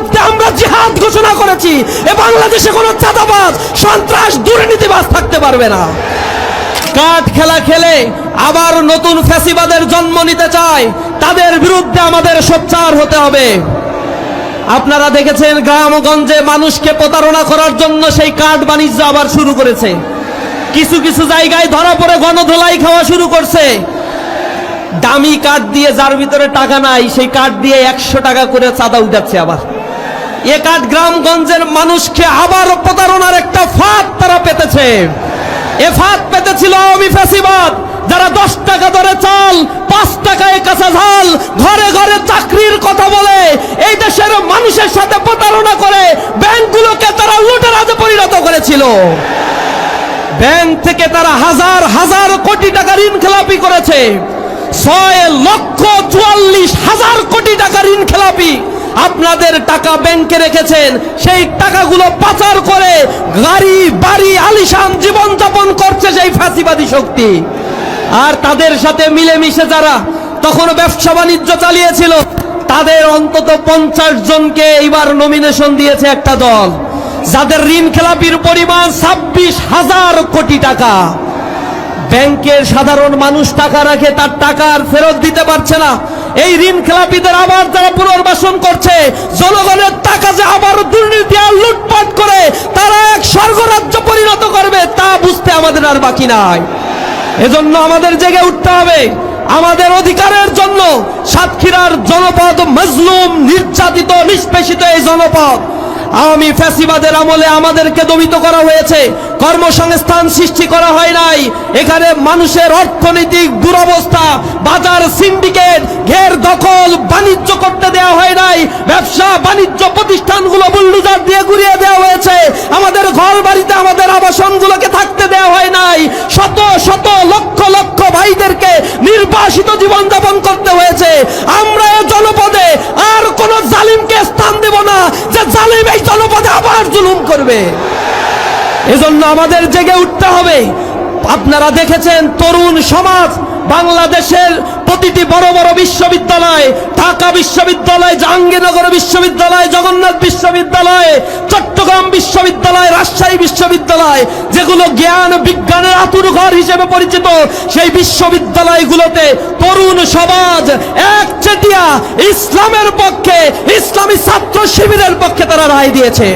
বিরুদ্ধে আমরা জিহাদ ঘোষণা করেছি। এ বাংলাদেশে কোনো চাঁদাবাজ, সন্ত্রাস, দুর্নীতিবাজ থাকতে পারবে না। কাঠ খেলা খেলে আবার নতুন ফ্যাসিবাদের জন্ম নিতে চায়, তাদের বিরুদ্ধে আমাদের সোচ্চার হতে হবে। আপনারা দেখেছেন গ্রামগঞ্জে মানুষকে প্রতারণা করার জন্য সেই কাঠ বাণিজ্য আবার শুরু করেছে। কিছু কিছু জায়গায় ধরা পড়ে গণধোলাই খাওয়া শুরু করছে। দামি কাঠ দিয়ে, যার ভিতরে টাকা নাই, সেই কাঠ দিয়ে 100 টাকা করে চাঁদা উঠাচ্ছে। আবার এ কাঠ গ্রামগঞ্জের মানুষকে আবার প্রতারণার একটা ফাঁদ তারা পেতেছে। এ ফাঁদ পেতেছিল আওয়ামী ফ্যাসিবাদ, যারা 10 টাকা দরে চাল, 5 টাকায় কাঁচা ঝাল, ঘরে ঘরে চাকরির কথা বলে এই দেশের মানুষের সাথে প্রতারণা করে ব্যাংকগুলোকে তারা লুটেরাজে পরিণত করেছিল। ব্যাংক থেকে তারা হাজার হাজার কোটি টাকা ঋণ খেলাপি করেছে। 6,44,000 কোটি টাকা ঋণ খেলাপি। আপনাদের টাকা ব্যাংকে রেখেছেন, সেই টাকাগুলো পাচার করে গাড়ি বাড়ি আলিশান জীবন যাপন করছে সেই ফ্যাসিবাদী শক্তি। আর তাদের সাথে মিলেমিশে যারা তখন ব্যবসা বাণিজ্য চালিয়েছিল, তাদের অন্তত 50 জনকে এইবার নমিনেশন দিয়েছে একটা দল, যাদের ঋণ খেলাপির পরিমাণ 26,000 কোটি টাকা। ব্যাংকের সাধারণ মানুষ টাকা রাখে, তার টাকা আর ফেরত দিতে পারছে না। এই ঋণ খেলাপিদের আবার যারা পুনর্বাসন করছে, জনগণের টাকা যে আবার দুর্নীতি আর লুটপাট করে তারা এক স্বর্গরাজ্য পরিণত করবে, তা বুঝতে আমাদের আর বাকি নাই। এজন্য আমাদের জেগে উঠতে হবে আমাদের অধিকারের জন্য। সাতক্ষীরার জনপদ মজলুম, নির্যাতিত, নিষ্পেষিত এই জনপদ আওয়ামী ফ্যাসিবাদের আমলে আমাদেরকে দমিত করা হয়েছে। কর্মসংস্থান সৃষ্টি করা হয় নাই। এখানে মানুষের অর্থনৈতিক দুরবস্থা, বাজার সিন্ডিকেট, ঘের দখল, বাণিজ্য করতে দেওয়া হয় নাই। ব্যবসা বাণিজ্য প্রতিষ্ঠানগুলো বুলডোজার দিয়ে গুড়িয়ে দেওয়া হয়েছে। আমাদের ঘর বাড়িতে, আমাদের আবাসনগুলোকে থাকতে দেওয়া হয় নাই। শত শত লক্ষ লক্ষ ভাইদেরকে নির্বাসিত জীবনযাপন করতে হয়েছে। আমরা এই জনপদে আর কোন জালিমকে স্থান দেব না, যে জালিম এই জনপদে আবার জুলুম করবে। এজন্য আমাদের জেগে উঠতে হবে। আপনারা দেখেছেন তরুণ সমাজ বাংলাদেশের প্রতিটি বড় বড় বিশ্ববিদ্যালয়, ঢাকা বিশ্ববিদ্যালয়, জাহাঙ্গীরনগর বিশ্ববিদ্যালয়, জগন্নাথ বিশ্ববিদ্যালয়, চট্টগ্রাম বিশ্ববিদ্যালয়, রাজশাহী বিশ্ববিদ্যালয়, যেগুলো জ্ঞান বিজ্ঞানের আতুরঘর হিসেবে পরিচিত, সেই বিশ্ববিদ্যালয়গুলোতে তরুণ সমাজ একচেটিয়া ইসলামের পক্ষে, ইসলামী ছাত্র শিবিরের পক্ষে তারা রায় দিয়েছে।